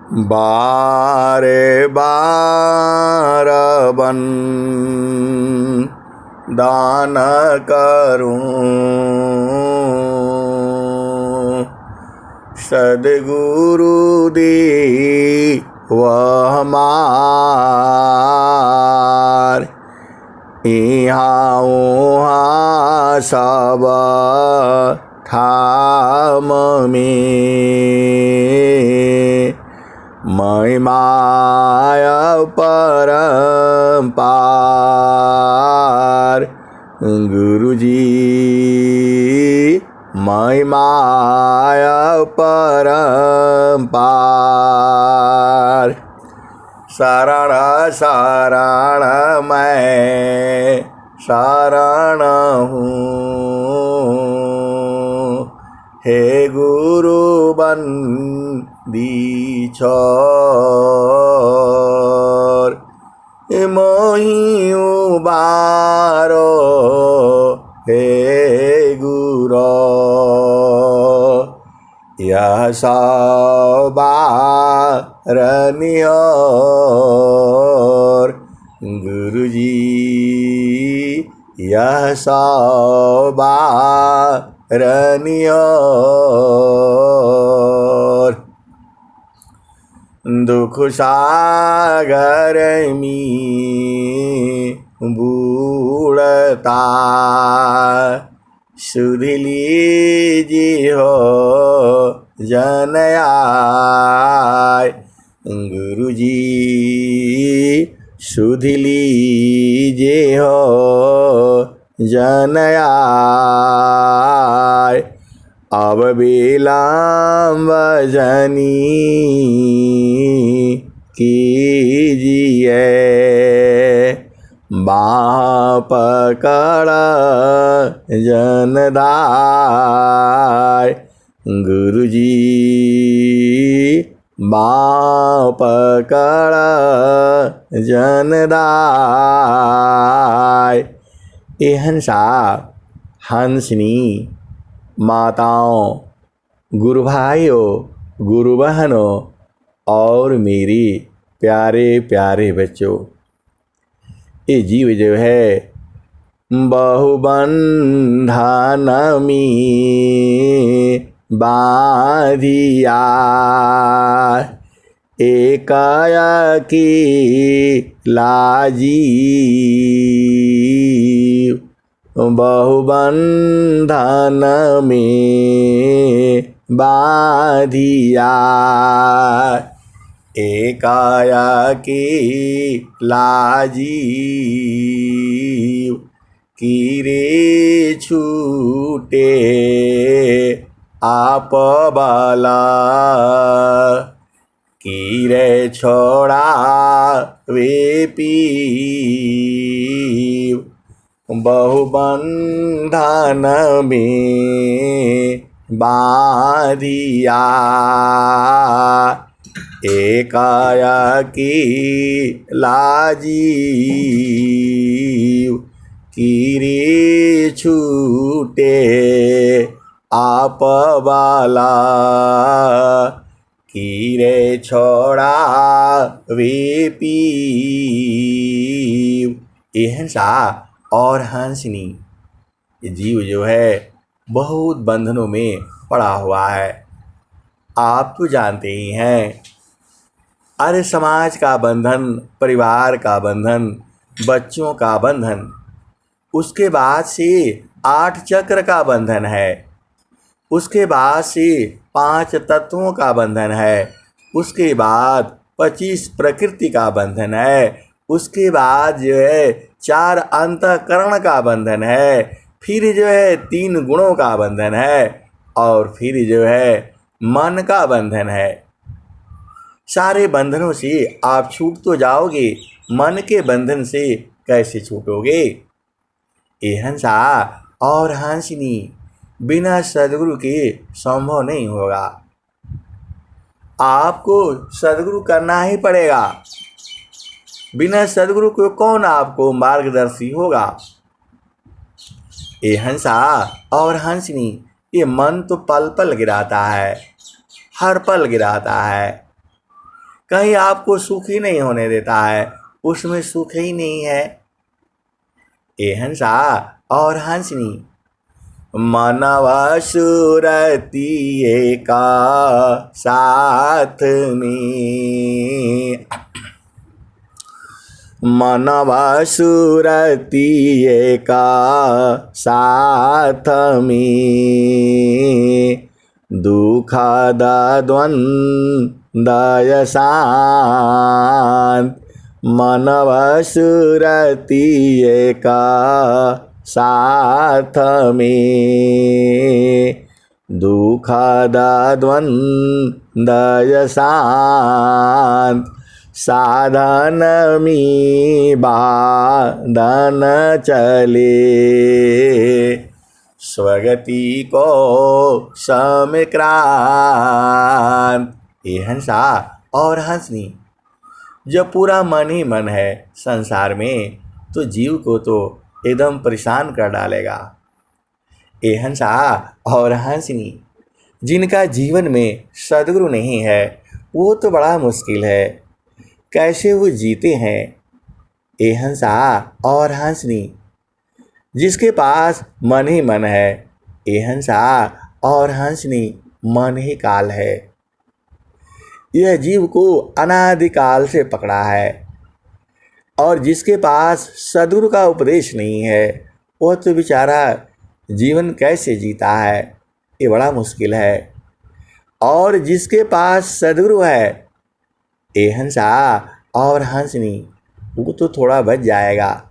बारे बार बन दान करूं, सद्गुरु दी वह मार, इहाँ उहाँ सब ठाम में, महिमाय परम्पार। गुरुजी महिमाय परम्पार। शरण शरण मैं शरण हूँ, हे गुरु बंदी छोर, मोहि उबारो हे गुरो, यह सवारनियोर। गुरुजी यह सवारनियोर। दुख सागर में बूढ़ता, सुध लीजिए हो जन आय। गुरुजी सुध लीजिए हो जन आय। अब विलम्ब जनी कीजिए, बाँह पकड़ जनदाय। गुरुजी बाँह पकड़ जनदाय। ए हंसा हंसनी माताओं, गुरु भाइयों, गुरु बहनों और मेरी प्यारे प्यारे बच्चों, ये जीव जो है बहुबंधन में बांधिया, एकाकी लाजी बहुबंधन में बांधिया, एकाकी लाजी कीरे छूटे आप बाला, कीरे छोड़ा वे पी बहुबंधन में बांधिया, एकाकी लाजी कीरे छूटे आप बाला, कीरे छोड़ा वे पी। ये हंसा और हंसनी, ये जीव जो है बहुत बंधनों में पड़ा हुआ है। आप तो जानते ही हैं, अरे समाज का बंधन, परिवार का बंधन, बच्चों का बंधन, उसके बाद से 8 चक्र का बंधन है, उसके बाद से 5 तत्वों का बंधन है, उसके बाद 25 प्रकृति का बंधन है, उसके बाद जो है 4 अंतःकरण का बंधन है, फिर जो है 3 गुणों का बंधन है, और फिर जो है मन का बंधन है। सारे बंधनों से आप छूट तो जाओगे, मन के बंधन से कैसे छूटोगे? ये हंसा और हंसनी बिना सद्गुरु के संभव नहीं होगा। आपको सद्गुरु करना ही पड़ेगा। बिना सद्गुरु को कौन आपको मार्गदर्शी होगा? ये हंसा और हंसनी, ये मन तो पल पल गिराता है, हर पल गिराता है। कहीं आपको सुख ही नहीं होने देता है, उसमें सुख ही नहीं है। ए हंसा और हंसनी, मानव सुरती एका साथ में, मानव सुरती एका साथ में, दुखद द्वंद्व शांत, मानव सुरती एका साथ में, दुखद द्वंद्व शांत, साधन में बाधन चले, स्वगति को समक्रांत। ये हंसा और हंसनी, जब पूरा मन ही मन है संसार में तो जीव को तो एकदम परेशान कर डालेगा। ये हंसा और हंसनी, जिनका जीवन में सद्गुरु नहीं है वो तो बड़ा मुश्किल है, कैसे वो जीते हैं। ये हंसा और हंसनी, जिसके पास मन ही मन है, ये हंसा और हंसनी, मन ही काल है। यह जीव को अनादिकाल से पकड़ा है, और जिसके पास सद्गुरु का उपदेश नहीं है वह तो बेचारा जीवन कैसे जीता है, ये बड़ा मुश्किल है। और जिसके पास सद्गुरु है, ये हंसा और हंसनी, वो तो थोड़ा बच जाएगा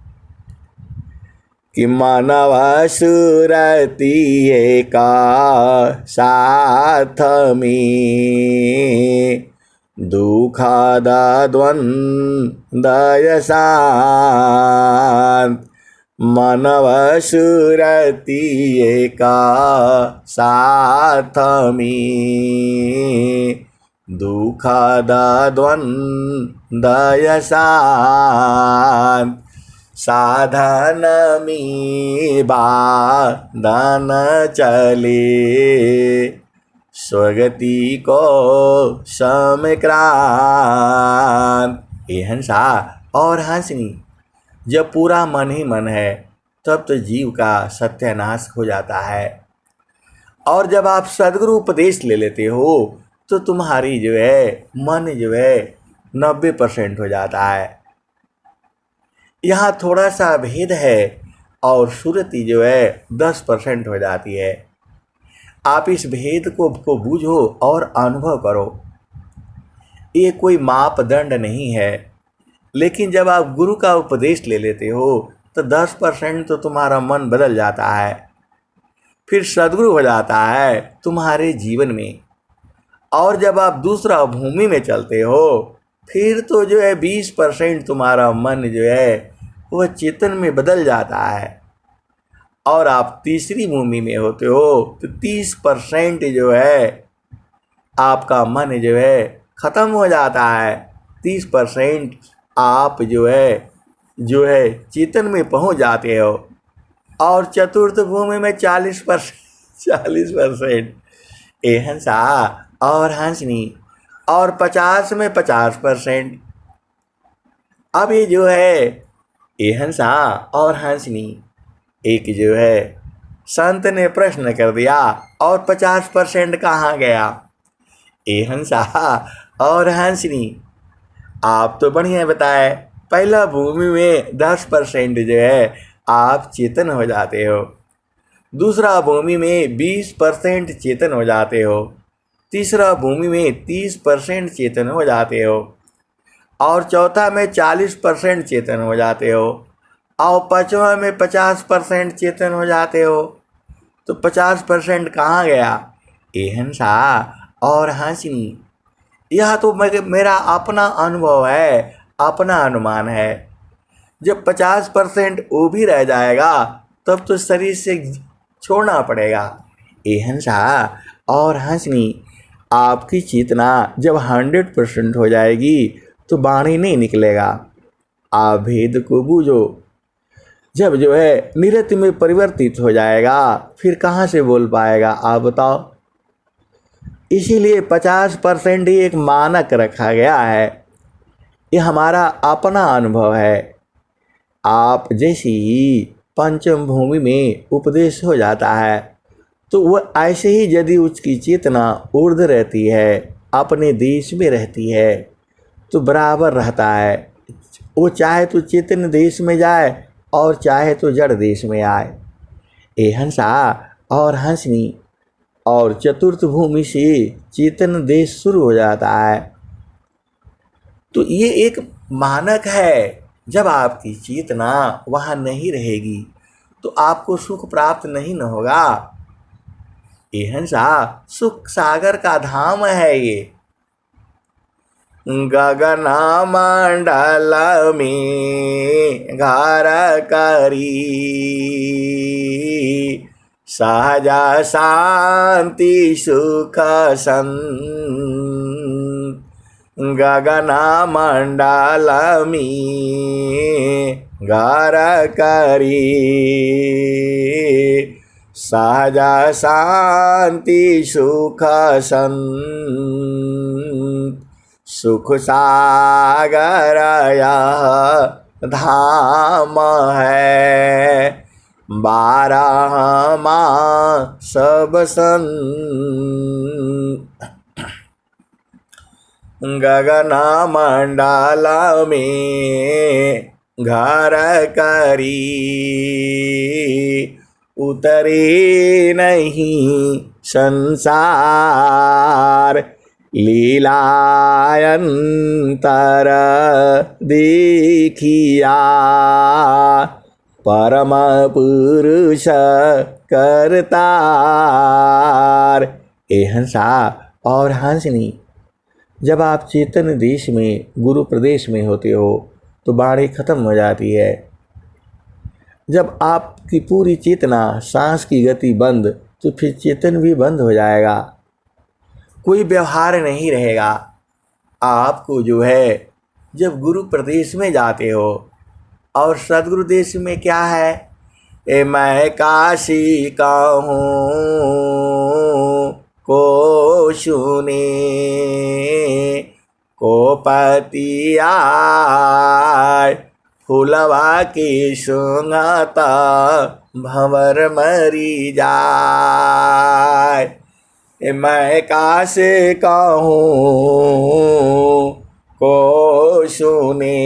कि मानव सुरती एका साथ में, दुखद द्वंद्व शांत, मानव सुरती एका साथ में, दुखद द्वंद्व शांत, साधन में बाधन चले, स्वगति को समक्रांत। ये हंसा और हंसनी, जब पूरा मन ही मन है तब तो जीव का सत्यानाश हो जाता है। और जब आप सद्गुरु उपदेश ले लेते हो तो तुम्हारी जो है मन जो है 90% हो जाता है। यहाँ थोड़ा सा भेद है और सुरति जो है 10% हो जाती है। आप इस भेद को बूझो और अनुभव करो। ये कोई मापदंड नहीं है, लेकिन जब आप गुरु का उपदेश ले लेते हो तो 10% तो तुम्हारा मन बदल जाता है, फिर सद्गुरु हो जाता है तुम्हारे जीवन में। और जब आप दूसरा भूमि में चलते हो फिर तो जो है 20% तुम्हारा मन जो है वह चेतन में बदल जाता है। और आप तीसरी भूमि में होते हो तो 30% जो है आपका मन जो है ख़त्म हो जाता है। 30% आप जो है चेतन में पहुंच जाते हो। और चतुर्थ भूमि में 40% ये हंसा और हंसनी, और 50 में 50%। अब ये जो है ये हंसा और हंसनी, एक जो है संत ने प्रश्न कर दिया और 50% कहाँ गया। ये हंसा और हंसनी, आप तो बढ़िया बताए, पहला भूमि में 10% जो है आप चेतन हो जाते हो, दूसरा भूमि में 20% चेतन हो जाते हो, तीसरा भूमि में 30% चेतन हो जाते हो, और चौथा में 40% चेतन हो जाते हो, और पांचवा में 50% चेतन हो जाते हो। तो 50% कहाँ गया। ये हंसा और हंसनी, यह तो मेरा अपना अनुभव है, अपना अनुमान है। जब 50% वो भी रह जाएगा तब तो शरीर से छोड़ना पड़ेगा। ये हंसा और हंसनी, आपकी चेतना जब 100% हो जाएगी तो वाणी नहीं निकलेगा। आप भेद को बूझो। जब जो है निरति में परिवर्तित हो जाएगा फिर कहाँ से बोल पाएगा, आप बताओ। इसीलिए 50% ही एक मानक रखा गया है। ये हमारा अपना अनुभव है। आप जैसे ही पंचम भूमि में उपदेश हो जाता है तो वह ऐसे ही यदि उसकी चेतना ऊर्ध्व रहती है, अपने देश में रहती है, तो बराबर रहता है। वो चाहे तो चेतन देश में जाए और चाहे तो जड़ देश में आए। ए हंसा और हंसनी और चतुर्थ भूमि से चेतन देश शुरू हो जाता है। तो ये एक मानक है। जब आपकी चेतना वहाँ नहीं रहेगी तो आपको सुख प्राप्त नहीं न होगा। ये हंसा सुख सागर का धाम है ये। गगना मंडल में घर करी, सहजा शांति सुख सन। गगना मंडल में घर करी, सहजा शांति सुख सन। सुख सागर यह धाम है, 12 मास सब सन। गगना मंडल में घर करी, उतरे नहीं संसार। लीलायंतर देखिया, परम पुरुष करतार। ए हंसा और हंसनी, जब आप चेतन देश में गुरु प्रदेश में होते हो तो बाणी खत्म हो जाती है। जब आपकी पूरी चेतना, सांस की गति बंद, तो फिर चेतन भी बंद हो जाएगा। कोई व्यवहार नहीं रहेगा। आपको जो है, जब गुरु प्रदेश में जाते हो, और सदगुरु देश में क्या है, ए मैं काशी का हूँ को सुने, को पतिया फूलवा की सुंगता भंवर मरी जाए। मैं कासे कहूँ को सुने,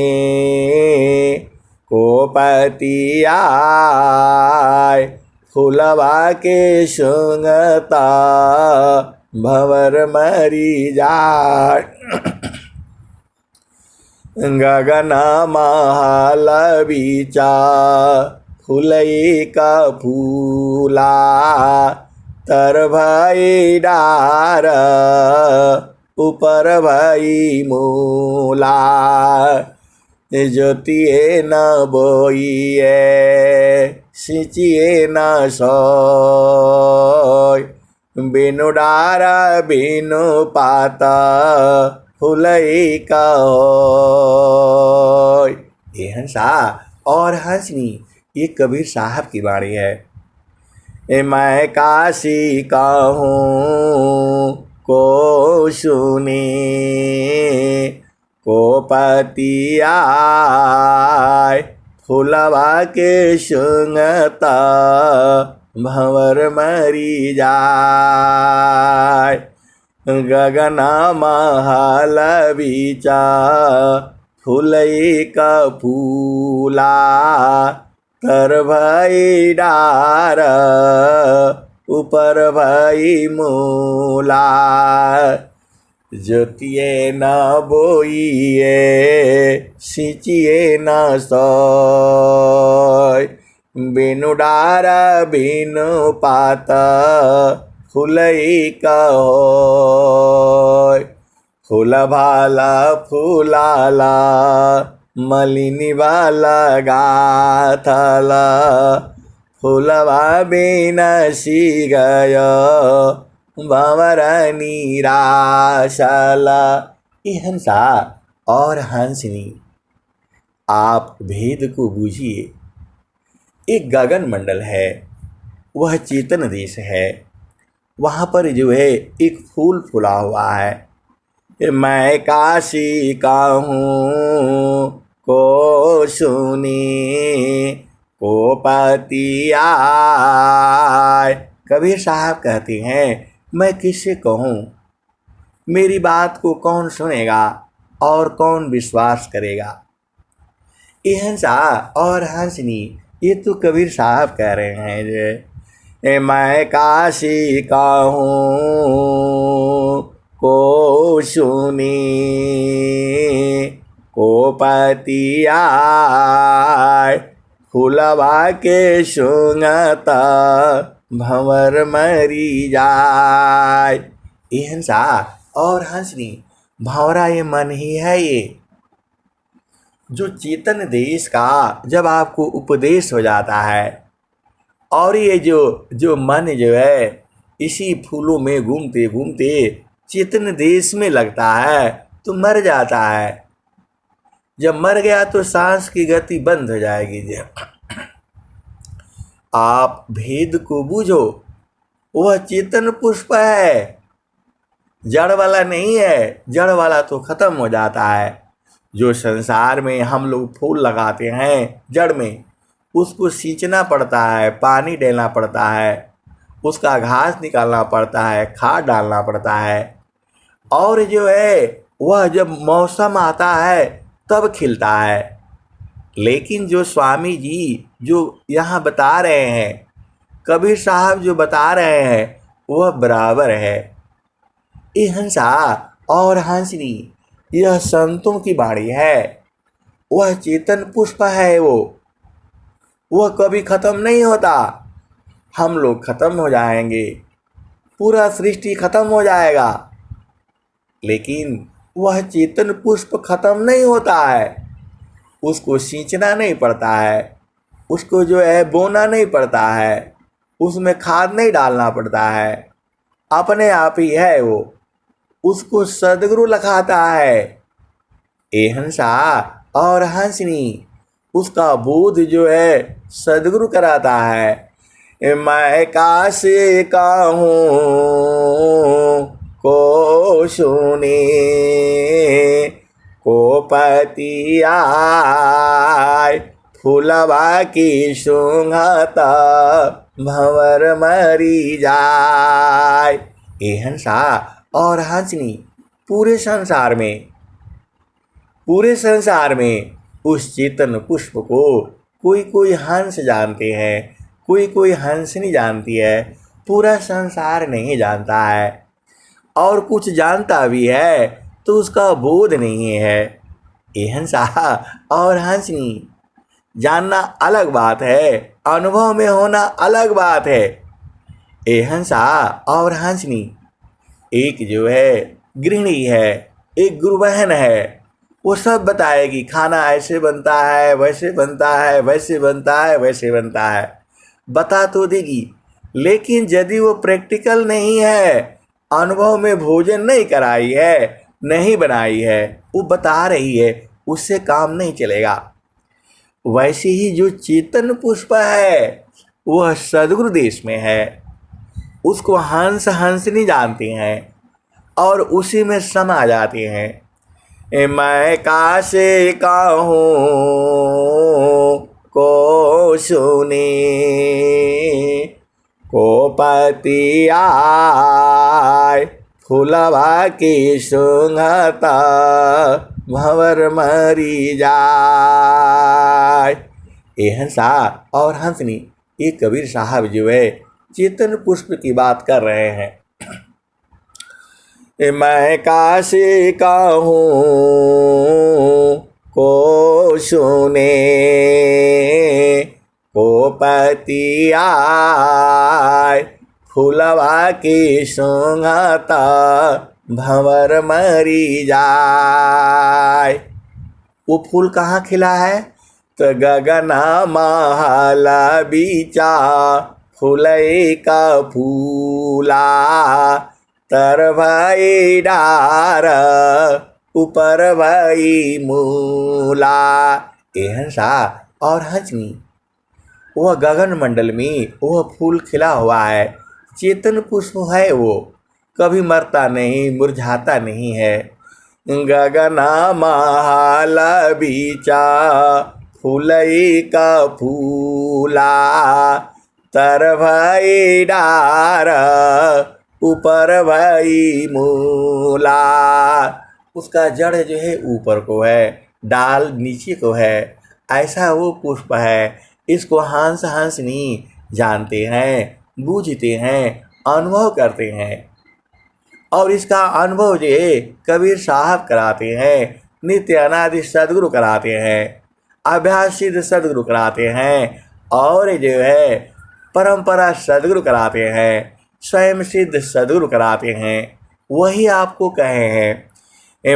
को पतिया फूलवा के सुंगता भंवर मरी जाए। गगना महल बीचा फूलई का फूला, तर भई डार ऊपर भई मूला। ज्योतिए न बोइए सिंचिए न सोय, बिनु डारा बिनु पाता फूलई का होय। ये हंसा और हंसनी, ये कबीर साहब की बाणी है। मैं काशी का हूँ को सुने, को पतिया फूलवा के सुंगता भंवर मरी जाए। गगना महल बीचा फूलई का फूला, तर भई डार ऊपर भई मूला। ज्योतिए न बोइए सिंचिए न सोय, बिनु डारा बिनु पाता फूलई का होय। फूल भाला फूलाला मलिनी वाला गाथला, फूलवा बिनसी गयो भंवर निराशला। ये हंसा और हंसनी, आप भेद को बूझिए। एक गगन मंडल है, वह चेतन देश है। वहाँ पर जो है एक फूल फूला हुआ है। मैं काशी का हूँ को सुनी को पति आए। कबीर साहब कहते हैं मैं किससे कहूँ, मेरी बात को कौन सुनेगा और कौन विश्वास करेगा। हंसा और हंसनी, ये तो कबीर साहब कह रहे हैं जे मैं काशी का हूँ को सुनी को पति आए। फूलवा के सुंगता भंवर मरी जाए। हंसा और हंसनी, भंवरा ये मन ही है। ये जो चेतन देश का जब आपको उपदेश हो जाता है और ये जो मन जो है इसी फूलों में घूमते घूमते चेतन देश में लगता है तो मर जाता है। जब मर गया तो सांस की गति बंद हो जाएगी। आप भेद को बूझो, वह चेतन पुष्प है, जड़ वाला नहीं है। जड़ वाला तो खत्म हो जाता है। जो संसार में हम लोग फूल लगाते हैं जड़ में, उसको सींचना पड़ता है, पानी डालना पड़ता है, उसका घास निकालना पड़ता है, खाद डालना पड़ता है, और जो है वह जब मौसम आता है तब खिलता है। लेकिन जो स्वामी जी जो यहाँ बता रहे हैं, कबीर साहब जो बता रहे हैं, वह बराबर है। हंसा और हंसनी, यह संतों की वाणी है। वह चेतन पुष्प है, वह कभी खत्म नहीं होता। हम लोग खत्म हो जाएंगे, पूरा सृष्टि खत्म हो जाएगा, लेकिन वह चेतन पुष्प खत्म नहीं होता है। उसको सींचना नहीं पड़ता है, उसको जो है बोना नहीं पड़ता है, उसमें खाद नहीं डालना पड़ता है, अपने आप ही है वो। उसको सदगुरु लखाता है। हंसा और हंसनी, उसका बोध जो है सदगुरु कराता है। मैं काशी का हूँ को सुनी को पति आए। फूलवा की सुंघता भंवर मरी जाए। हंसा और हंसनी, पूरे संसार में उस चेतन पुष्प को कोई हंस जानते हैं, कोई हंसनी जानती है, पूरा संसार नहीं जानता है। और कुछ जानता भी है तो उसका बोध नहीं है। हंसा और हंसनी, जानना अलग बात है, अनुभव में होना अलग बात है। हंसा और हंसनी, एक जो है गृहिणी है, एक गुरु बहन है, वो सब बताएगी खाना ऐसे बनता है, वैसे बनता है, वैसे बनता है, वैसे बनता है, बता तो देगी। लेकिन यदि वो प्रैक्टिकल नहीं है, अनुभव में भोजन नहीं कराई है, नहीं बनाई है, वो बता रही है, उससे काम नहीं चलेगा। वैसे ही जो चेतन पुष्प है वह सदगुरु देश में है, उसको हंस हंसनी जानते हैं और उसी में समा जाते हैं। मैं काशी का हूँ को सुनी को पति आए। फूलवा की सुंघता भंवर मरी जाए। हंसा और हंसनी, ये कबीर साहब जो है चेतन पुष्प की बात कर रहे हैं। मैं काशी का हूँ को सुने को पति आए। फूलवा की सुंघता भंवर मरी जाए। वो फूल कहाँ खिला है? तो गगना महला बीचा फूलई का फूला। तर भाई डार ऊपर भाई मूला। हंसा और हंसनी, वह गगन मंडल में वह फूल खिला हुआ है, चेतन पुष्प है वो, कभी मरता नहीं, मुरझाता नहीं है। गगना महाल बीचा फूलई का फूला, तर भई डार ऊपर भई मूला। उसका जड़ जो है ऊपर को है, डाल नीचे को है, ऐसा वो पुष्प है। इसको हंस हंसनी जानते हैं, बूझते हैं, अनुभव करते हैं। और इसका अनुभव जो है कबीर साहब कराते हैं, नित्य अनादि सदगुरु कराते हैं, अभ्यास सिद्ध सदगुरु कराते हैं, और जो है परंपरा सदगुरु कराते हैं, स्वयं सिद्ध सदगुरु कराते हैं। वही आपको कहे हैं,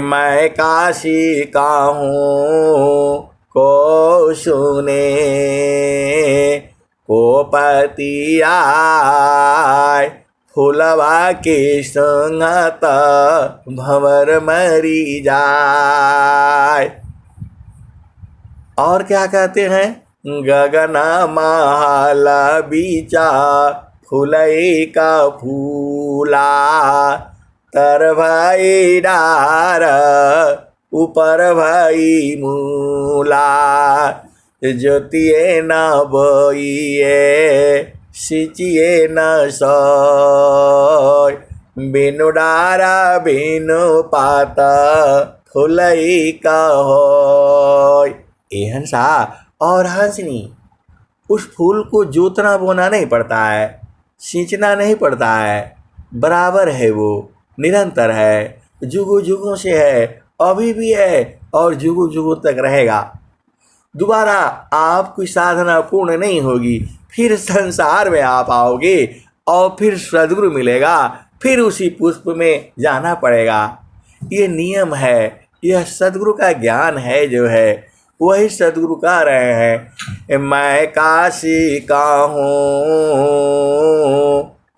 मैं काशी का हूँ को सुने, को पति आय फूलवा के संगत भंवर मरी जाय। और क्या कहते हैं, गगना महाल बीचा फूलई का फूला, तर भई डार ऊपर भई मूला। ज्योतिए न बोइए सिंचिए न सोय, बिनु डारा बिनु पात फूलई का होय। ए हंसा और हंसनी, उस फूल को जोतना बोना नहीं पड़ता है, सींचना नहीं पड़ता है, बराबर है, वो निरंतर है, जुगों जुगों से है, अभी भी है और जुगों जुगों तक रहेगा। दोबारा आपकी साधना पूर्ण नहीं होगी, फिर संसार में आप आओगे और फिर सद्गुरु मिलेगा, फिर उसी पुष्प में जाना पड़ेगा। ये नियम है, यह सद्गुरु का ज्ञान है, जो है वही सद्गुरु कह रहे हैं, मैं काशी का हूँ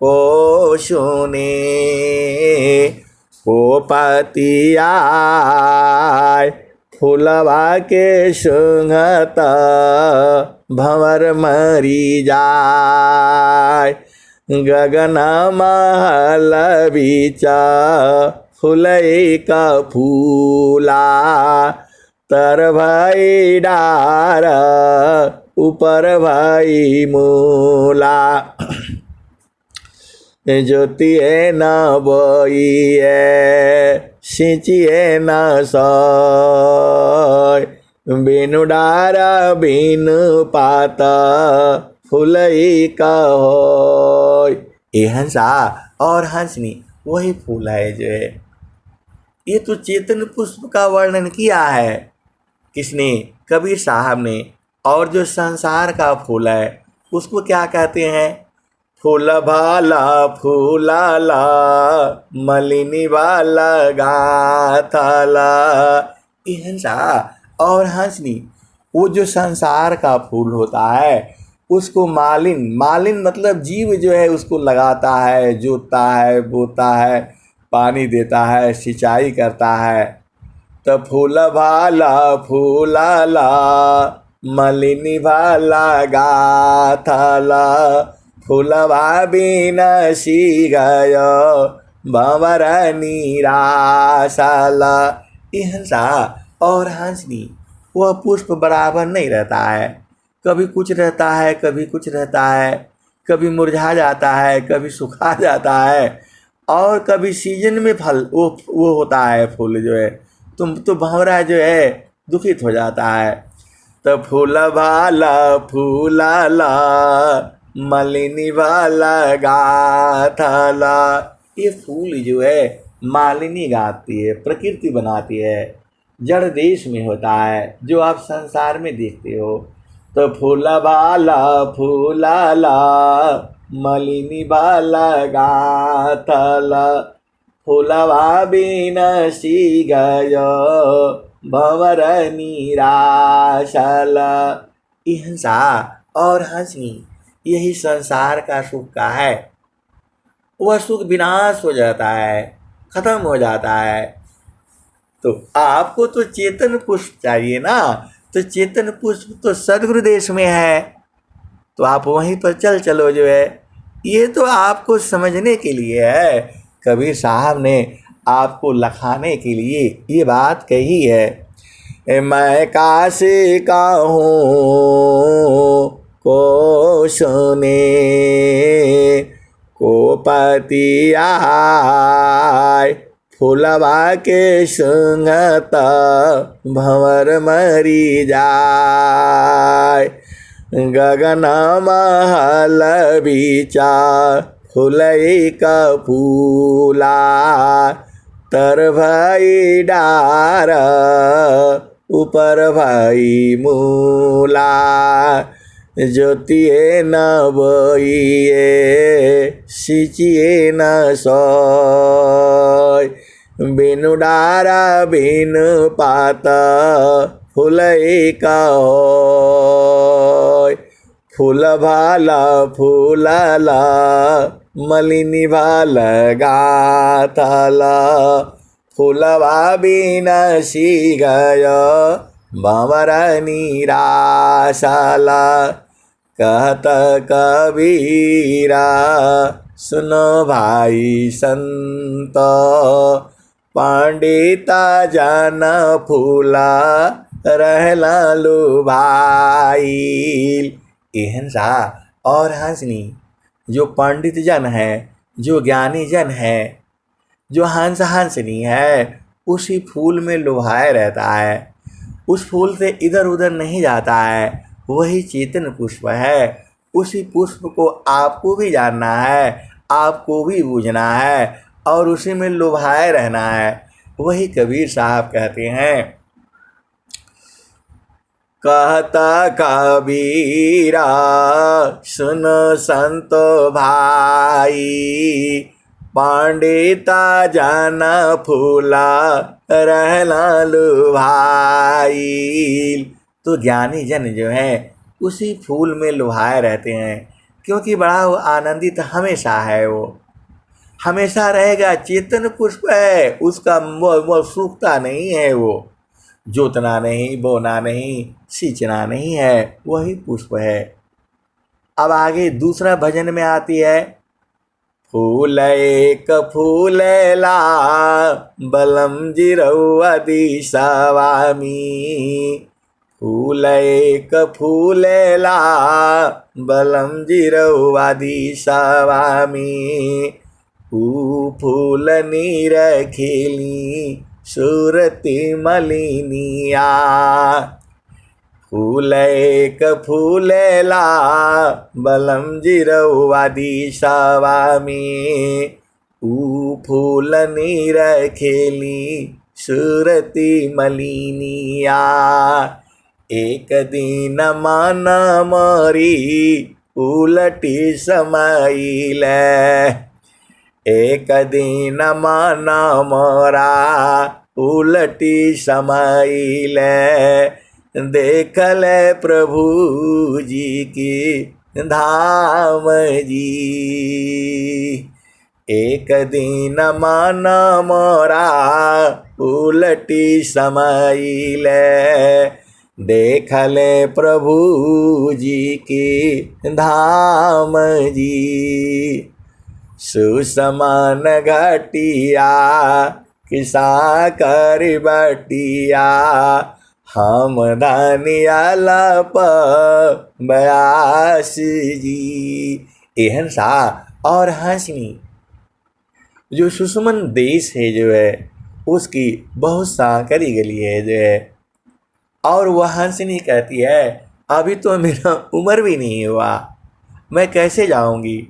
को सुने, को पति आय फूलवा के संगत भंवर मरी जाय। गगना महल बीचा फूलई का फूला, तर भई डार ऊपर भई मूला। ज्योतिए न बोइए सिंचिए न सोय, बिनु डारा बिनु पात फूलई का होय। ए हंसा और हंसनी, वही फूल है जो है। ये तो चेतन पुष्प का वर्णन किया है किसने, कबीर साहब ने। और जो संसार का फूल है उसको क्या कहते हैं, फूल भाला फूलाला मलिनी वाला गाथाला। हंसा और हंसनी, वो जो संसार का फूल होता है उसको मालिन, मालिन मतलब जीव जो है उसको लगाता है, जोतता है, बोता है, पानी देता है, सिंचाई करता है। तो फूल भाला फूलाला मलिनी भाला गाथाला, फूलवा बिना सी गयो भंवर निराशाला। हंसा और हंसनी, वह पुष्प बराबर नहीं रहता है, कभी कुछ रहता है, कभी कुछ रहता है, कभी मुरझा जाता है, कभी सुखा जाता है, और कभी सीजन में फल वो होता है फूल जो है, तुम तो भंवरा जो है दुखित हो जाता है। तो फूल भाला फूलाला मलिनी वाला गाथाला। ये फूल जो है मालिनी गाती है, प्रकृति बनाती है, जड़ देश में होता है जो आप संसार में देखते हो। तो फूल भाला फूलाला मलिनी वाला गाथाला, फूलवा बिना सी गयो भंवर निराशाला। हंसा और हंसनी, यही संसार का सुख का है। वह सुख विनाश हो जाता है, खत्म हो जाता है। तो आपको तो चेतन पुष्प चाहिए ना, तो चेतन पुष्प तो सद्गुरु देश में है, तो आप वहीं पर चलो जो है। ये तो आपको समझने के लिए है। कबीर साहब ने आपको लखाने के लिए ये बात कही है। मैं काशी का हूँ को सुने को पति आय, फूलवा के संगत भंवर मरी जाय। गगन महल विचार फुलई का फूला, तर भाई डार ऊपर भाई मूला। ज्योतिए न बोइए सिंचिए न सोय, बिनु डारा बिनु पात फुलई का होय। फूल भाला फूलला मलिनी भाल गाथला, फूलवा बिनसी गय भंवर निराशला। कहत कबीरा सुनो भाई संत, पंडिता जन फूला रहला लुभाई। एहन सा और हंसनी जो पंडित जन है, जो ज्ञानी जन है, जो हंस हंसनी है, उसी फूल में लुभाए रहता है। उस फूल से इधर उधर नहीं जाता है। वही चेतन पुष्प है। उसी पुष्प को आपको भी जानना है, आपको भी बूझना है और उसी में लुभाए रहना है। वही कबीर साहब कहते हैं, कहता कबीरा सुन संतो भाई, पंडिता जन फूला रहला लुभाई। तो ज्ञानी जन जो है उसी फूल में लुभाए रहते हैं, क्योंकि बड़ा वो आनंदित हमेशा है। वो हमेशा रहेगा। चेतन पुष्प है, उसका वो सूखता नहीं है। वो जोतना नहीं, बोना नहीं, सींचना नहीं है, वही पुष्प है। अब आगे दूसरा भजन में आती है, फूल एक फूलेला बलम जिरौआ स्वामी। फूल एक फूलेला बलम जिरौआ स्वामी। फूल नीर खिली सूरती मलिनिया। फूल एक फूलेला बलम जिरौआ स्वामी। फूल नीर खेली सूरती मलिनिया। एक दिन मन मरी उलटी समाइल। एक दिन मन मोरा उलटी समाइल। देखल प्रभु जी की धाम जी। एक दिन मन मोरा उलटी समाइल। देखल प्रभु जी की धाम जी। सुसमान घटिया किसा कर बटिया। हम धनियाला बयास जी। एहन सा और हंसनी जो सुषमन देश है जो है उसकी बहुत सांकरी गली है जो है। और वह हंसनी कहती है, अभी तो मेरा उम्र भी नहीं हुआ, मैं कैसे जाऊंगी।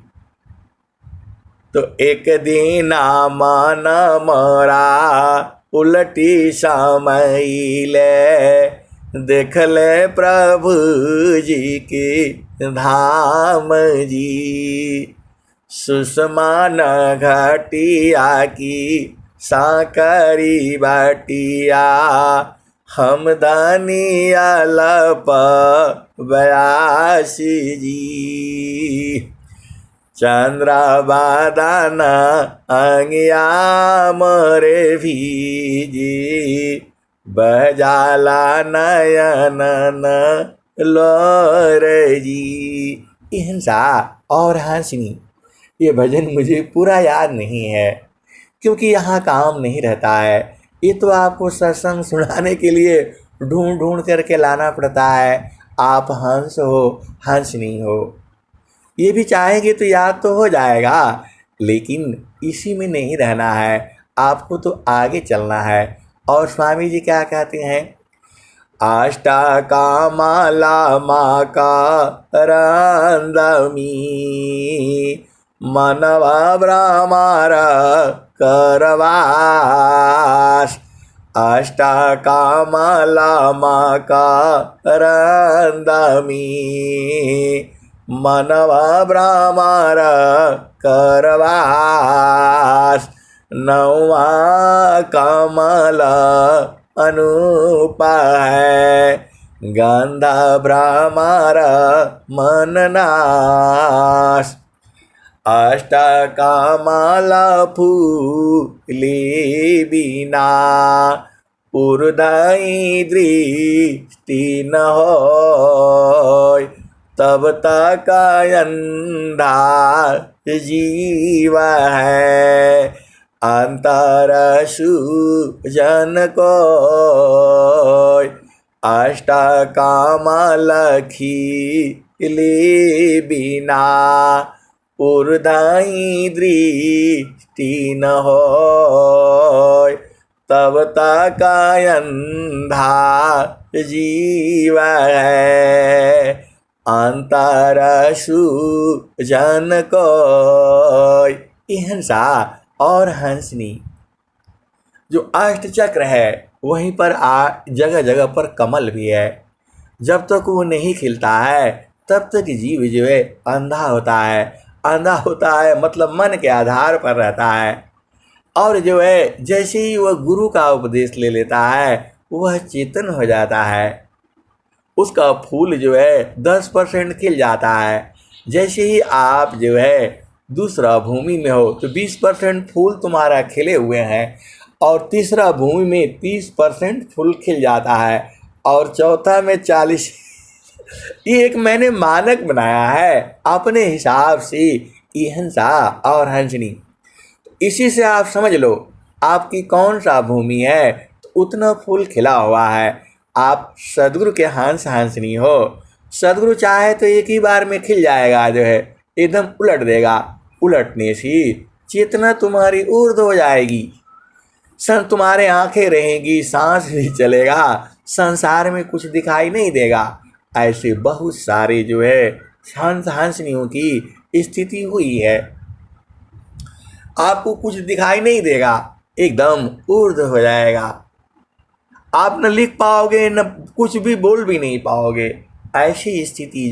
तो एक दिन मन मोरा उलटी समाइले। देखले प्रभु जी की धाम जी। सुषमान घटिया की सांकरी बाटिया। हम दानियाला बयासी जी। चंद्रा बादाना अंगिया मरे भीजी। बजाला नयन लोर जी। एहन सा और हंसनी ये भजन मुझे पूरा याद नहीं है, क्योंकि यहाँ काम नहीं रहता है। ये तो आपको सत्संग सुनाने के लिए ढूंढ ढूंढ करके लाना पड़ता है। आप हंस हो, हंसनी हो, ये भी चाहेंगे तो याद तो हो जाएगा, लेकिन इसी में नहीं रहना है, आपको तो आगे चलना है। और स्वामी जी क्या कहते हैं? अष्टकामाला माका रंदमी मनवा भ्रमर करवास। अष्टकामाला माका रंदमी मनवा भ्रमर करवास। नौवा कमल अनूप है, गंधा भ्रमर मननाश। अष्टकमल फूले बिना उर्दयी दृष्टि न होय, तब तक अंधा जीव है, अंतर सुजन कोय। अष्टकमल खिले बिना उर्दयी दृष्टि न होय, तब तक अंधा जीव है, अंतर सुजन कोय। हिंसा और हंसनी जो अष्ट चक्र है, वहीं पर जगह जगह पर कमल भी है। जब तक वो नहीं खिलता है तब तक जीव जो है अंधा होता है। अंधा होता है मतलब मन के आधार पर रहता है। और जो है जैसे ही वह गुरु का उपदेश ले लेता है, वह चेतन हो जाता है। उसका फूल जो है 10% खिल जाता है। जैसे ही आप जो है दूसरा भूमि में हो तो 20% फूल तुम्हारा खिले हुए हैं, और तीसरा भूमि में 30% फूल खिल जाता है, और चौथा में 40। ये एक मैंने मानक बनाया है अपने हिसाब से, हिंसा और हंसनी। इसी से आप समझ लो आपकी कौन सा भूमि है, तो उतना फूल खिला हुआ है। आप सदगुरु के हंस हंसनी हो। सदगुरु चाहे तो एक ही बार में खिल जाएगा, जो है एकदम उलट देगा। उलटने से चेतना तुम्हारी ऊर्ध्व हो जाएगी, तुम्हारे आंखें रहेंगी, सांस भी चलेगा, संसार में कुछ दिखाई नहीं देगा। ऐसे बहुत सारे जो है हंस हंसनियों की स्थिति हुई है। आपको कुछ दिखाई नहीं देगा, एकदम ऊर्ध्व हो जाएगा। आप न लिख पाओगे, न कुछ भी बोल भी नहीं पाओगे। ऐसी स्थिति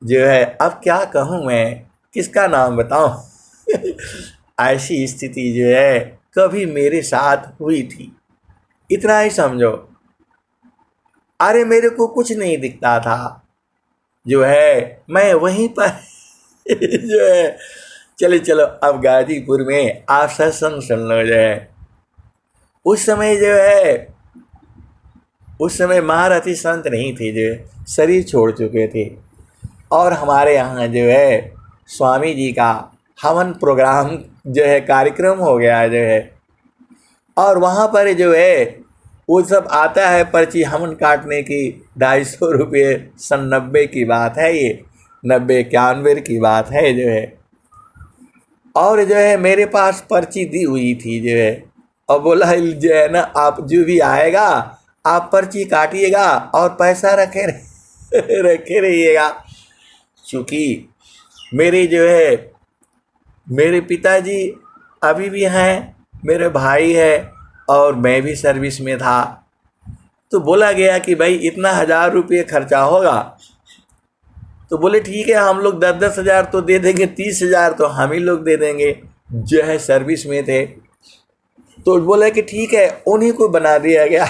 जो है अब क्या कहूँ मैं, किसका नाम बताऊं? ऐसी स्थिति जो है कभी मेरे साथ हुई थी, इतना ही समझो। अरे मेरे को कुछ नहीं दिखता था, जो है मैं वहीं पर जो है चलो अब गाजीपुर में आप सत्संग सुन लो। जो है उस समय महारथी संत नहीं थे, जो शरीर छोड़ चुके थे। और हमारे यहाँ जो है स्वामी जी का हवन प्रोग्राम जो है कार्यक्रम हो गया, जो है और वहाँ पर जो है वो सब आता है पर्ची हवन काटने की। 250 रुपये 90 की बात है, ये 90-91 की बात है, जो है। और जो है मेरे पास पर्ची दी हुई थी, जो है, और बोला जो है ना, आप जो भी आएगा आप पर्ची काटिएगा और पैसा रखे रहिएगा। क्योंकि मेरे जो है मेरे पिताजी अभी भी हैं, मेरे भाई है, और मैं भी सर्विस में था। तो बोला गया कि भाई इतना 1000 रुपये खर्चा होगा। तो बोले ठीक है, हम लोग 10-10 हज़ार तो दे देंगे, 30 हज़ार तो हम ही लोग दे देंगे, जो है सर्विस में थे। तो बोला कि ठीक है, उन्हीं को बना दिया गया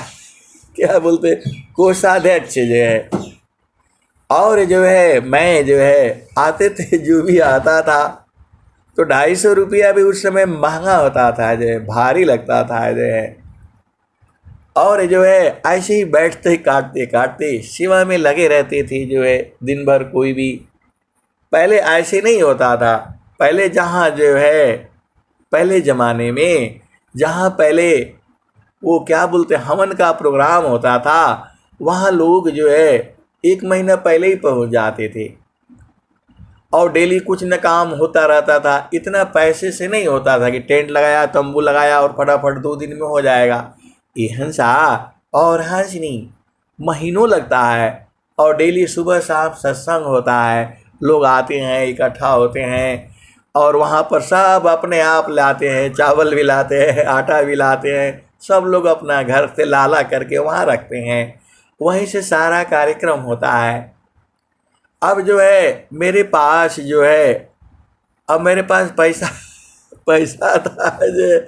क्या बोलते कोषाध्यक्ष, जो है। और जो है मैं जो है आते थे, जो भी आता था तो 250 रुपया भी उस समय महंगा होता था, जो है भारी लगता था, जो है। और जो है ऐसे ही बैठते काटते काटते सेवा में लगे रहते थे, जो है दिन भर। कोई भी पहले ऐसे नहीं होता था, पहले जहाँ जो है, पहले ज़माने में जहाँ पहले वो क्या बोलते हवन का प्रोग्राम होता था, वहाँ लोग जो है 1 महीना पहले ही पहुँच जाते थे और डेली कुछ न काम होता रहता था। इतना पैसे से नहीं होता था कि टेंट लगाया, तंबू लगाया और फटाफट 2 दिन में हो जाएगा। ये हंसा और हंसनी महीनों लगता है और डेली सुबह शाम सत्संग होता है। लोग आते हैं, इकट्ठा होते हैं और वहाँ पर सब अपने आप लाते हैं, चावल भी लाते हैं, आटा भी लाते हैं, सब लोग अपना घर से लाला करके वहाँ रखते हैं। वहीं से सारा कार्यक्रम होता है। अब जो है मेरे पास जो है, अब मेरे पास पैसा पैसा आता है,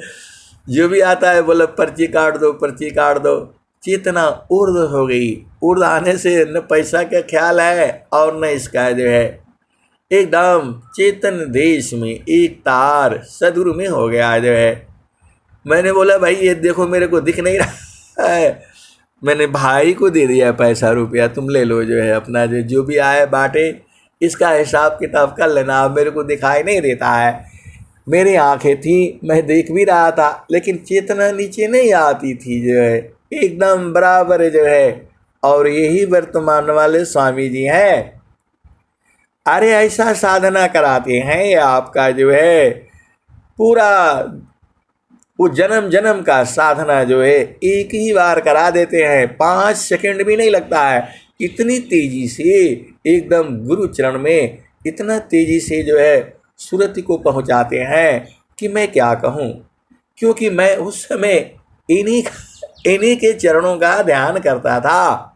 जो भी आता है बोले पर्ची काट दो, पर्ची काट दो। चेतना उर्द हो गई। उर्द आने से न पैसा का ख्याल है और न इसका जो है, एकदम चेतन देश में एक तार सदगुरु में हो गया जो है। मैंने बोला भाई ये देखो मेरे को दिख नहीं रहा है। मैंने भाई को दे दिया पैसा रुपया, तुम ले लो जो है अपना जो भी आए बांटे, इसका हिसाब किताब कर लेना। अब मेरे को दिखाई नहीं देता है। मेरी आंखें थी, मैं देख भी रहा था, लेकिन चेतना नीचे नहीं आती थी जो है, एकदम बराबर जो है। और यही वर्तमान वाले स्वामी जी हैं। अरे ऐसा साधना कराते हैं ये आपका जो है पूरा, वो जन्म जन्म का साधना जो है एक ही बार करा देते हैं। 5 सेकंड भी नहीं लगता है। इतनी तेजी से एकदम गुरु चरण में इतना तेजी से जो है सुरति को पहुंचाते हैं कि मैं क्या कहूं। क्योंकि मैं उस समय इन्हीं के चरणों का ध्यान करता था।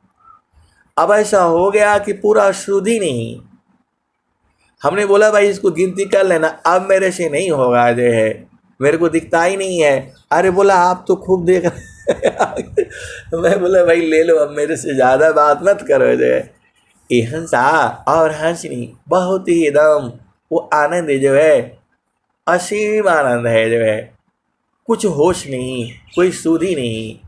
अब ऐसा हो गया कि पूरा शुद्ध ही नहीं। हमने बोला भाई इसको गिनती कर लेना, अब मेरे से नहीं होगा जो है, मेरे को दिखता ही नहीं है। अरे बोला आप तो खूब देख रहे। मैं बोला भाई ले लो, अब मेरे से ज़्यादा बात मत करो जो है। ये हंसा और हंसनी बहुत ही एकदम वो आनंद जो है, असीम आनंद है जो है। कुछ होश नहीं, कोई सुध ही नहीं,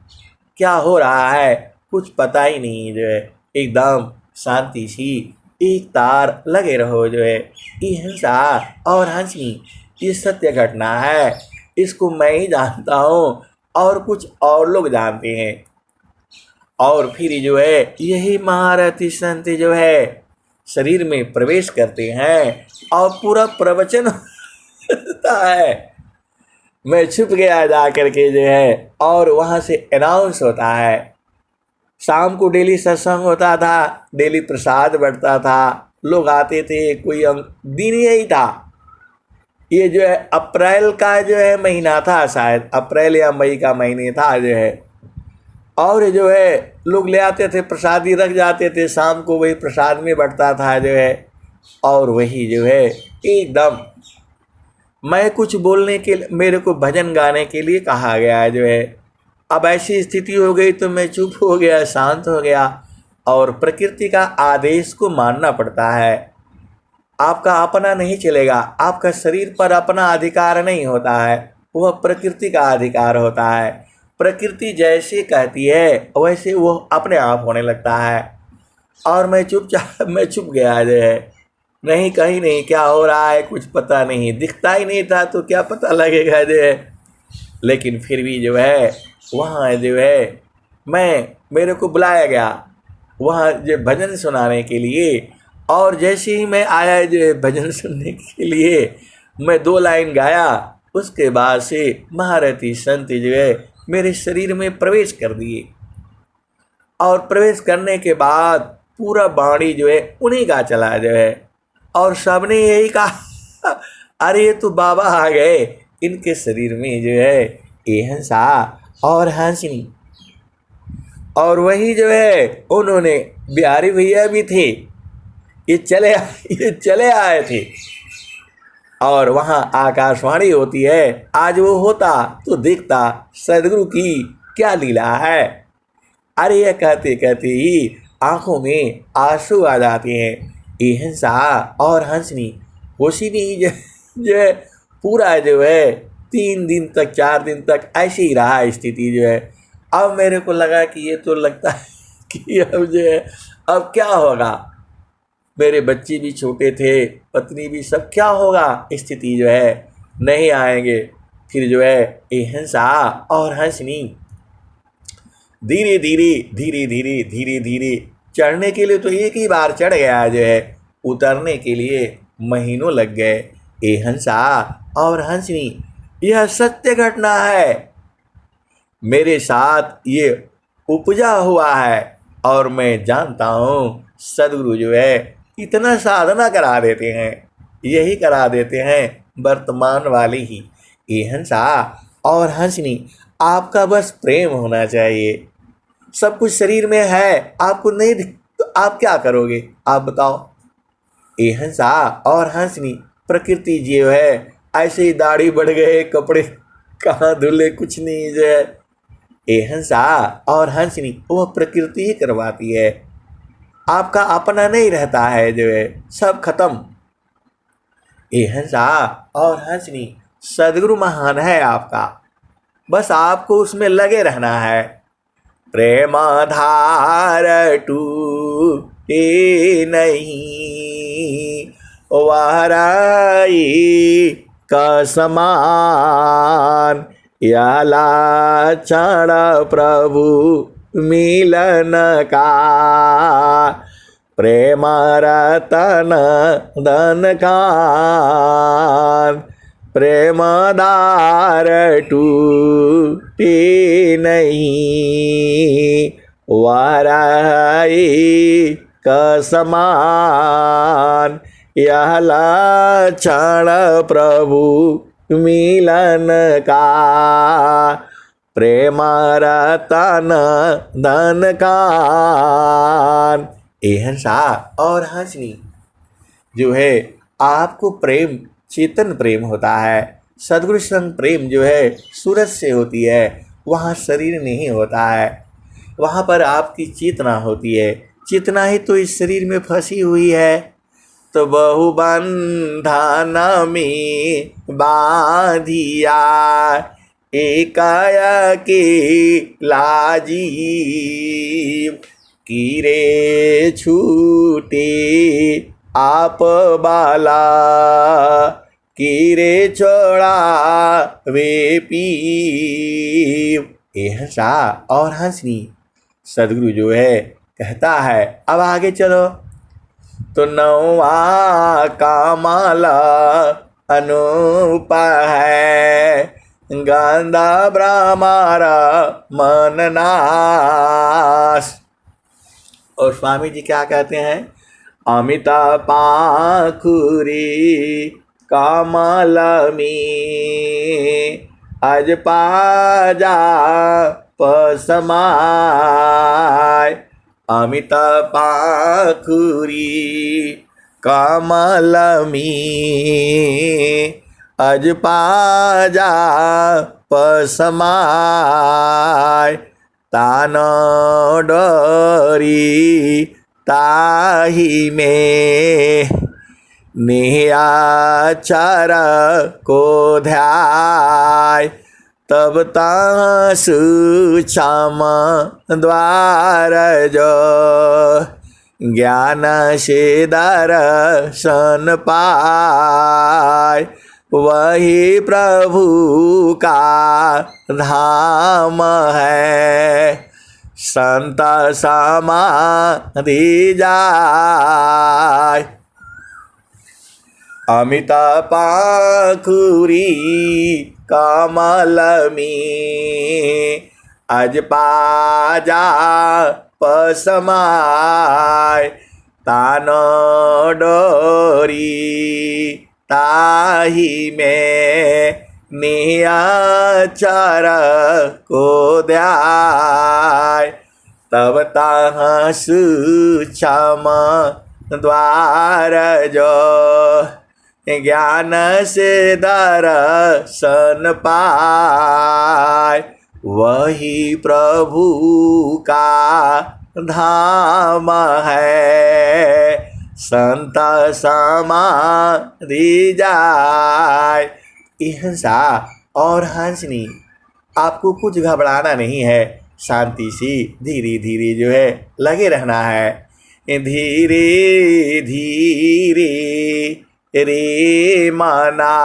क्या हो रहा है कुछ पता ही नहीं जो है। एकदम शांति सी एक तार लगे रहो जो है। ये हंसा और हंसनी ये सत्य घटना है। इसको मैं ही जानता हूँ और कुछ और लोग जानते हैं। और फिर जो है यही महारथी संत जो है शरीर में प्रवेश करते हैं और पूरा प्रवचन होता है। मैं छुप गया जा करके जो है, और वहाँ से अनाउंस होता है। शाम को डेली सत्संग होता था, डेली प्रसाद बढ़ता था, लोग आते थे। कोई दिन यही था, ये जो है अप्रैल का जो है महीना था, शायद अप्रैल या मई का महीने था जो है। और जो है लोग ले आते थे, प्रसादी रख जाते थे, शाम को वही प्रसाद में बढ़ता था जो है। और वही जो है एकदम मैं कुछ बोलने के लिए, मेरे को भजन गाने के लिए कहा गया जो है। अब ऐसी स्थिति हो गई तो मैं चुप हो गया, शांत हो गया। और प्रकृति का आदेश को मानना पड़ता है। आपका अपना नहीं चलेगा, आपका शरीर पर अपना अधिकार नहीं होता है, वह प्रकृति का अधिकार होता है। प्रकृति जैसे कहती है वैसे वो अपने आप होने लगता है। और मैं चुप गया जो है। नहीं कहीं नहीं क्या हो रहा है कुछ पता नहीं, दिखता ही नहीं था तो क्या पता लगेगा जो है। लेकिन फिर भी जो है वहाँ जो है मेरे को बुलाया गया वहाँ जो भजन सुनाने के लिए। और जैसे ही मैं आया जो है भजन सुनने के लिए, मैं 2 लाइन गाया, उसके बाद से महारथी संत जो है मेरे शरीर में प्रवेश कर दिए। और प्रवेश करने के बाद पूरा वाणी जो है उन्हीं का चला जो है। और सबने यही कहा अरे ये तो बाबा आ गए, इनके शरीर में जो है ये हंसा और हंसनी। और वही जो है उन्होंने बिहारी भैया भी थे, ये चले आए थे। और वहाँ आकाशवाणी होती है, आज वो होता तो देखता सदगुरु की क्या लीला है। अरे ये कहते कहते ही आंखों में आंसू आ जाते हैं। ये हंसा और हंसनी होशी नहीं जो है पूरा जो है 3 दिन तक 4 दिन तक ऐसे ही रहा स्थिति जो है। अब मेरे को लगा कि ये तो लगता है कि अब जो है अब क्या होगा। मेरे बच्चे भी छोटे थे, पत्नी भी, सब क्या होगा, स्थिति जो है नहीं आएंगे। फिर जो है ये हंसा और हंसनी धीरे धीरे धीरे धीरे धीरे धीरे चढ़ने के लिए तो एक ही बार चढ़ गया, जो है उतरने के लिए महीनों लग गए। ये हंसा और हंसनी, यह सत्य घटना है, मेरे साथ ये उपजा हुआ है और मैं जानता हूँ सदगुरु जो है इतना साधना करा देते हैं, यही करा देते हैं वर्तमान वाले ही। ये हंसा और हंसनी, आपका बस प्रेम होना चाहिए। सब कुछ शरीर में है, आपको नहीं दिख तो आप क्या करोगे, आप बताओ। ये हंसा और हंसनी, प्रकृति जो है ऐसे ही दाढ़ी बढ़ गए, कपड़े कहाँ धुले, कुछ नहीं जो है। ये हंसा और हंसनी वह प्रकृति ही करवाती है, आपका अपना नहीं रहता है, जो है सब खत्म। ये हंसा और हंसनी, सदगुरु महान है आपका, बस आपको उसमें लगे रहना है। प्रेम धार टूटे नहीं, वाराई का समान, या लाचार प्रभु मिलन का। प्रेम रतन धन कान, प्रेमदार टूटे नहीं, वाराई का समान, यह लक्षण प्रभु मिलन का। प्रेम रतन धन कान। ये हंसा और हंसनी जो है आपको प्रेम चेतन प्रेम होता है। सद्गुरु संग प्रेम जो है सूरज से होती है, वहाँ शरीर नहीं होता है, वहाँ पर आपकी चेतना होती है। चेतना ही तो इस शरीर में फंसी हुई है, तो बहु बंधन में बांधिया, एकाया के लाजीव, कीरे छूटे आप बाला, कीरे छोड़ा वे पीव। ये हंसा और हंसनी सदगुरु जो है कहता है, अब आगे चलो। तो नौवा का माला अनूप है, गांधा ब्रह्मारा मन नाश। और स्वामी जी क्या कहते हैं, अमिता पाखुरी कमल में, अज पाजा पसमाय। अमिता पाखुरी कमल में, अज पाजा पसमाय। तानो डोरी ताही में, निहाचर को ध्याय। तब सूक्ष्म द्वार जो, ज्ञान से दर्शन पाय। वही प्रभु का धाम है, संत समाधि जाय। अमिता पाखुरी कमल में, अज पाजा पसमाय। तानो डोरी ताही में, निहाचर को ध्याय। तब तहाँ सूक्ष्म द्वार जो, ज्ञान से दर्शन पाय। वही प्रभु का धाम है, संत समाधि जाय। हंसा और हंसनी, आपको कुछ घबराना नहीं है, शांति से धीरे धीरे जो है लगे रहना है। धीरे धीरे रे मना,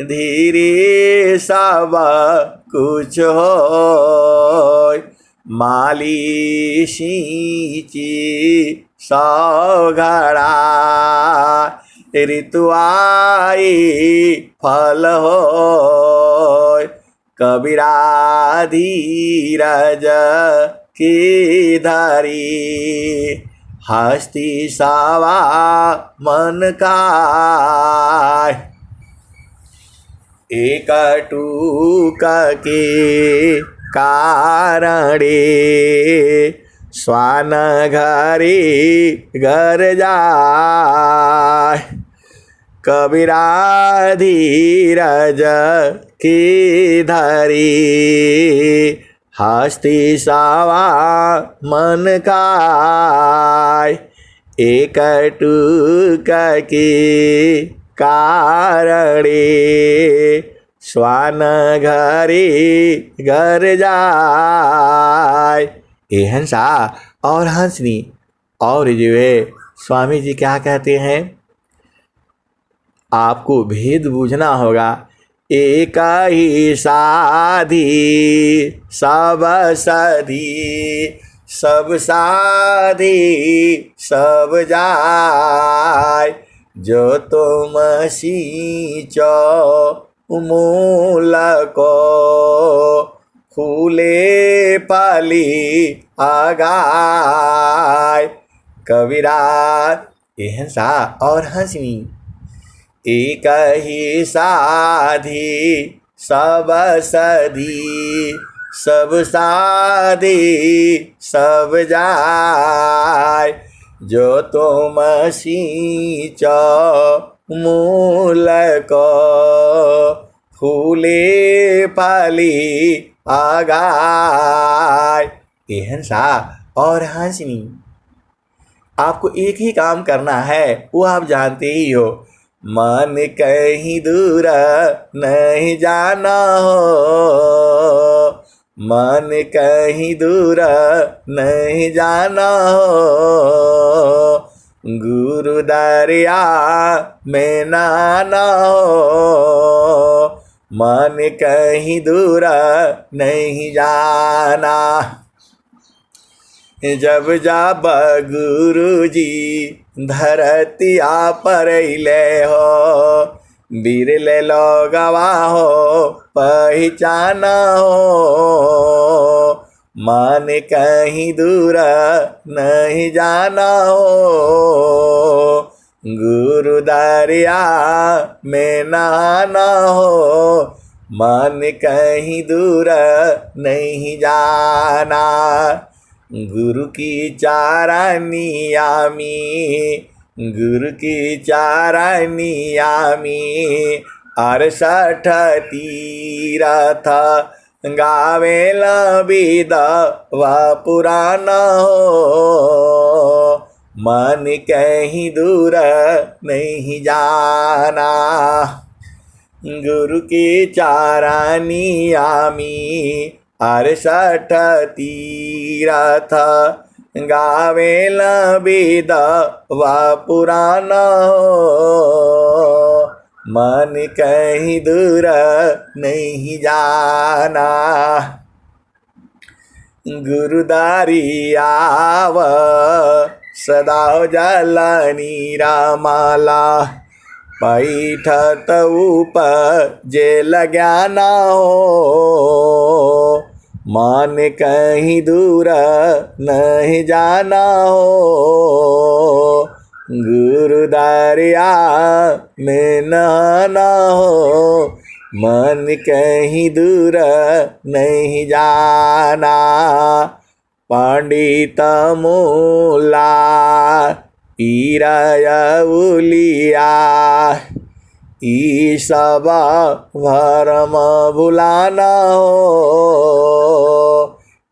धीरे सब कुछ होय। मालिशीची सौघडा, ऋतु आई फल होय। कबीरा धीरज की धरी, हस्ती सावा मन का। एक टूक के कारणे, स्वान घरे घर जाय। कबीरा धीरज की धरी, हस्ती सावा मन काय। एक टूक के कारणे, स्वान घरे घर जाय। ए हंसा और हंसनी। और जो है स्वामी जी क्या कहते हैं, आपको भेद बूझना होगा। एक ही साधी सब सधी, सब साधी सब जाय। जो तुम सींचो मूल को, फूले पाली आगाय। कबीरा ए हंसा और हंसनी। एक ही साधी सब सधी, सब साधी सब जाय। जो तुम सींचो मूल को, फूले पाली आगाय। ए हंसा और हंसनी। आपको एक ही काम करना है, वो आप जानते ही हो। मन कहीं दूर नहीं जाना हो, मन कहीं दूर नहीं जाना हो। गुरु दरिया में नहाना हो, मन कहीं दूर नहीं जाना। जब जब गुरुजी धरतिया पर ले हो, बिरले लोगवा हो पहचाना हो। मन कहीं दूर नहीं जाना हो, गुरु दरिया में नहाना हो। मन कहीं दूर नहीं जाना। गुरु की चारानी आमी, गुरु की चारानी आमी। 68 तीरथ गावेला विधवा पुराना हो। मन कहीं दूर नहीं जाना। गुरु की चारानी आमी, 68 तीरथ गावेला विधवा पुराना हो। मन कहीं दूर नहीं जाना। गुरुदारी आव सदा जल नीरामाला, पैठत उपजेल ज्ञाना हो। मन कहीं दूर नहीं जाना हो, गुरु दरिया में नहाना हो। मन कहीं दूर नहीं जाना। पंडित मूला पीराया उलिया, ई सब भरम भुलाना हो।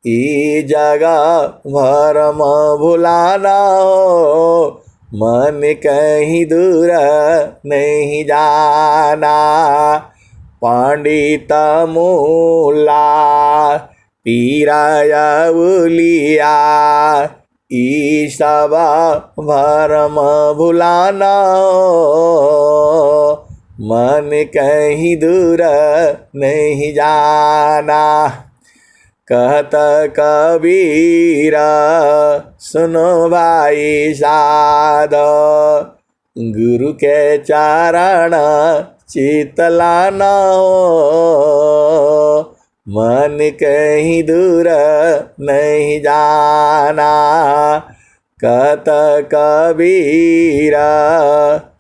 ई जगह भरम भुलाना हो। मन कहीं दूर नहीं जाना। पंडित मूला पीराया उलिया, ईशावा भरम भुलाना, मन कहीं दूर नहीं जाना। कहत कबीर सुनो भाई साधो, गुरु के चरण चित लाना, मन कहीं दूर नहीं जाना। कहत कबीर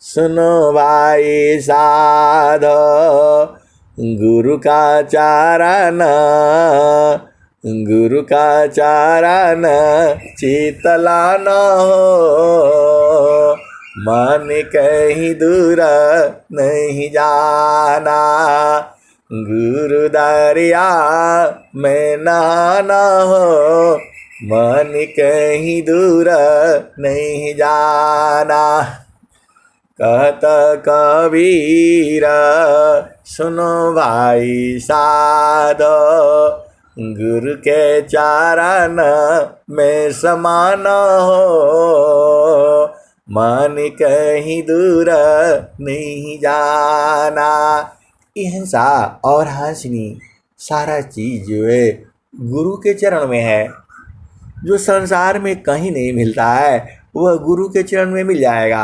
सुनो भाई साधो, गुरु का चरण चित लाना, मन कहीं दूर नहीं जाना। गुरु दरिया में नहाना हो, मन कहीं दूर नहीं जाना। कहत कबीर सुनो भाई साधो, गुरु के चरण में समाना हो, मन कहीं दूर नहीं जाना। अहिंसा और हासिनी सारा चीज जो है गुरु के चरण में है। जो संसार में कहीं नहीं मिलता है वह गुरु के चरण में मिल जाएगा।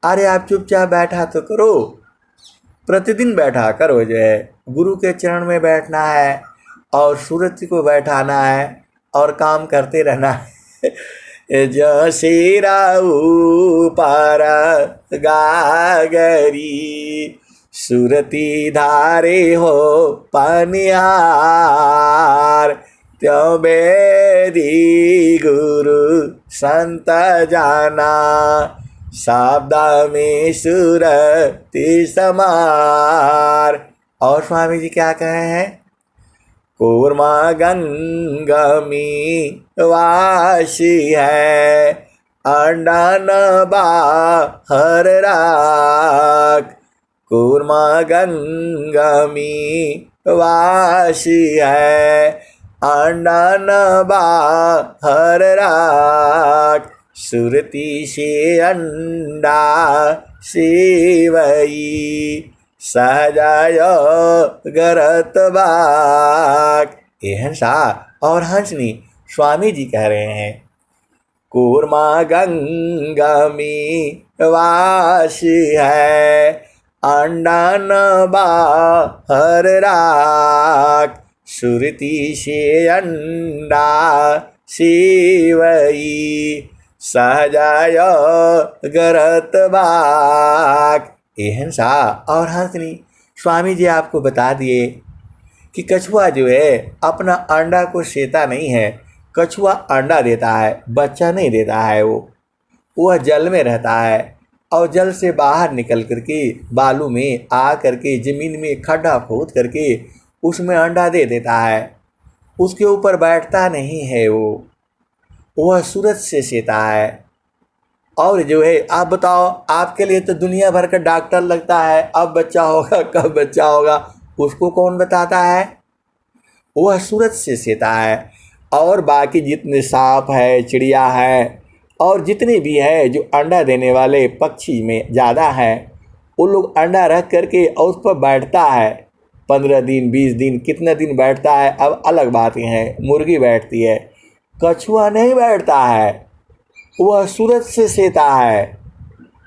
अरे आप चुपचाप बैठा तो करो, प्रतिदिन बैठा करो, जो है गुरु के चरण में बैठना है और सूरज को बैठाना है और काम करते रहना है। जो सिरा ऊपर गागरी, सुरती धारे हो पनिहार, त्यों बेदी गुरु संत जाना, शब्द में सुरति समार। और स्वामी जी क्या कहे हैं? कूर्मा गंगमी वासी है, अंडा न बाहर राख। कूर्मा गंगमी वासी है, अंडा न बाहर राख। सुरती से अंडा सेवई, सहजाय गरत बाक। अहिंसा और हंसनी स्वामी जी कह रहे हैं। कूर्मा गंगमी वासी है, अंडा न बाहर राख। सुरती से अंडा सेवई, सहजाय गरत बाक। अहिंसा और हंसनी स्वामी जी आपको बता दिए कि कछुआ जो है अपना अंडा को सेता नहीं है। कछुआ अंडा देता है, बच्चा नहीं देता है। वह जल में रहता है और जल से बाहर निकल करके बालू में आ करके ज़मीन में खड्डा खोद करके उसमें अंडा दे देता है। उसके ऊपर बैठता नहीं है। वह सूरज से सेता है। और जो है आप बताओ, आपके लिए तो दुनिया भर का डॉक्टर लगता है। अब बच्चा होगा, कब बच्चा होगा, उसको कौन बताता है? वह सूरज से सेता है। और बाकी जितने सांप है, चिड़िया है और जितने भी है जो अंडा देने वाले पक्षी में ज़्यादा है, वो लोग अंडा रख करके और उस पर बैठता है। 15 दिन 20 दिन कितने दिन बैठता है अब अलग बातें हैं। मुर्गी बैठती है, कछुआ नहीं बैठता है। वह सूरज से सेता है।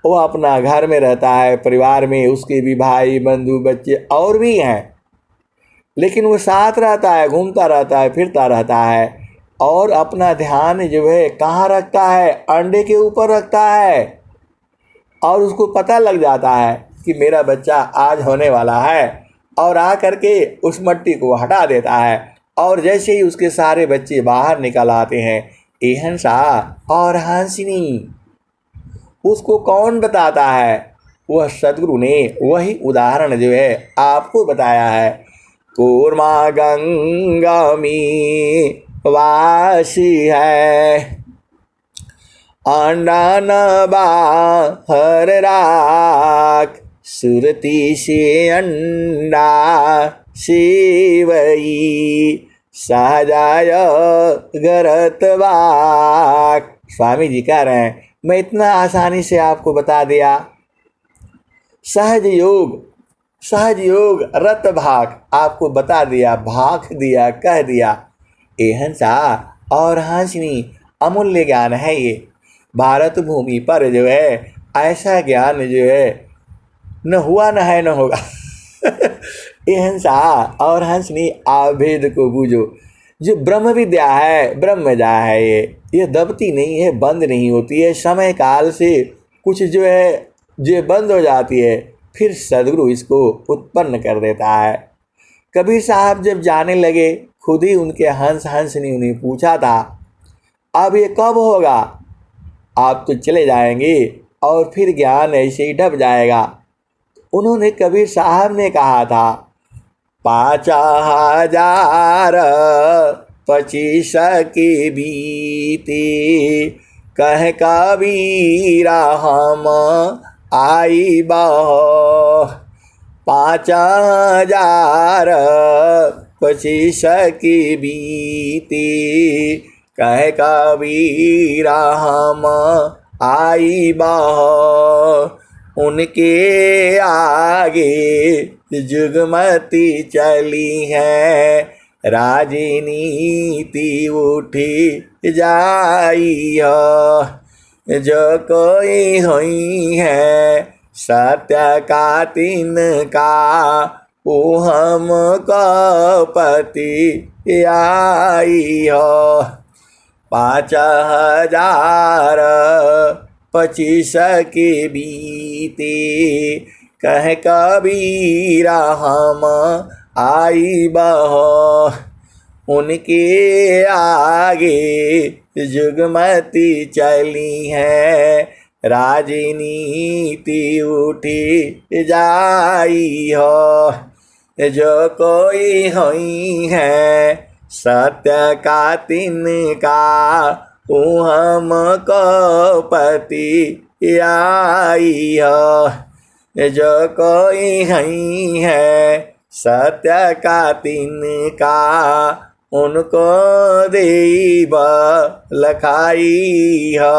वह अपना घर में रहता है, परिवार में उसके भी भाई बंधु बच्चे और भी हैं, लेकिन वो साथ रहता है, घूमता रहता है, फिरता रहता है और अपना ध्यान जो है कहाँ रखता है? अंडे के ऊपर रखता है। और उसको पता लग जाता है कि मेरा बच्चा आज होने वाला है और आ करके उस मट्टी को हटा देता है। और जैसे ही उसके सारे बच्चे बाहर निकल आते हैं, अहिंसा और हासिनी उसको कौन बताता है? वह सदगुरु ने वही उदाहरण जो है आपको बताया है। कूर्मा गंगामी वासी है, अंडा न बाहर राख। सुरती से अंडा सेवई, सहजाय गरत बाक। स्वामी जी कह रहे हैं मैं इतना आसानी से आपको बता दिया। सहज योग रत भाग, आपको बता दिया, भाग दिया, कह दिया। एहन सा और हासिनी अमूल्य ज्ञान है ये। भारत भूमि पर जो है ऐसा ज्ञान जो है न हुआ न है न होगा। एहन सा और हंसनी आभेद को बूझो। जो ब्रह्म विद्या है, ब्रह्म विद्या है, ये दबती नहीं है, बंद नहीं होती है। समय काल से कुछ जो है जो बंद हो जाती है, फिर सदगुरु इसको उत्पन्न कर देता है। कबीर साहब जब जाने लगे, खुद ही उनके हंस ने उन्हें पूछा था अब ये कब होगा। आप तो चले जाएंगे और फिर ज्ञान ऐसे ही डब जाएगा। उन्होंने कबीर साहब ने कहा था 5025 की बीती, कह कबीरा हम आई बहो। 5025 की बीती, कह कबीरा हम आई बहो। उनके आगे जुगमती चली है, राजनीति उठी जाई हो। जो कोई हुई है सत्य का तिनका, वो हमको पति आई हो। 5025 की बीती, कह कबीरा हम आई बहो। उनके आगे जुगमती चली है, राजनीति उठी जाई हो। जो कोई हुई है सत्य का तिनका, वो हमको पति आई हो। जो कोई हुई है सत्य का तिनका, उनको देव लखाई हो।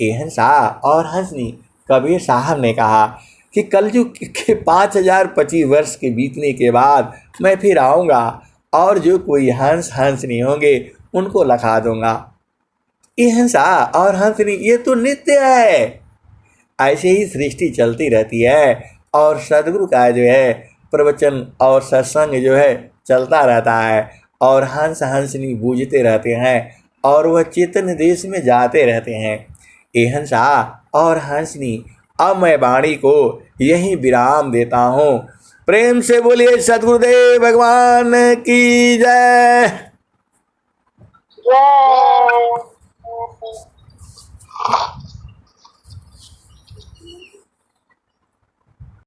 एहन सा और हंसनी कबीर साहब ने कहा कि कलयुग के 5025 वर्ष के बीतने के बाद मैं फिर आऊँगा और जो कोई हंसनी होंगे उनको लखा दूंगा। एहन सा और हंसनी ये तो नित्य है। ऐसे ही सृष्टि चलती रहती है और सदगुरु का जो है प्रवचन और सत्संग जो है चलता रहता है और हंसनी बूझते रहते हैं और वह चेतन देश में जाते रहते हैं। एहन सा और हंसनी अब मैं वाणी को यही विराम देता हूँ। प्रेम से बोलिए सद्गुरुदेव भगवान की जय।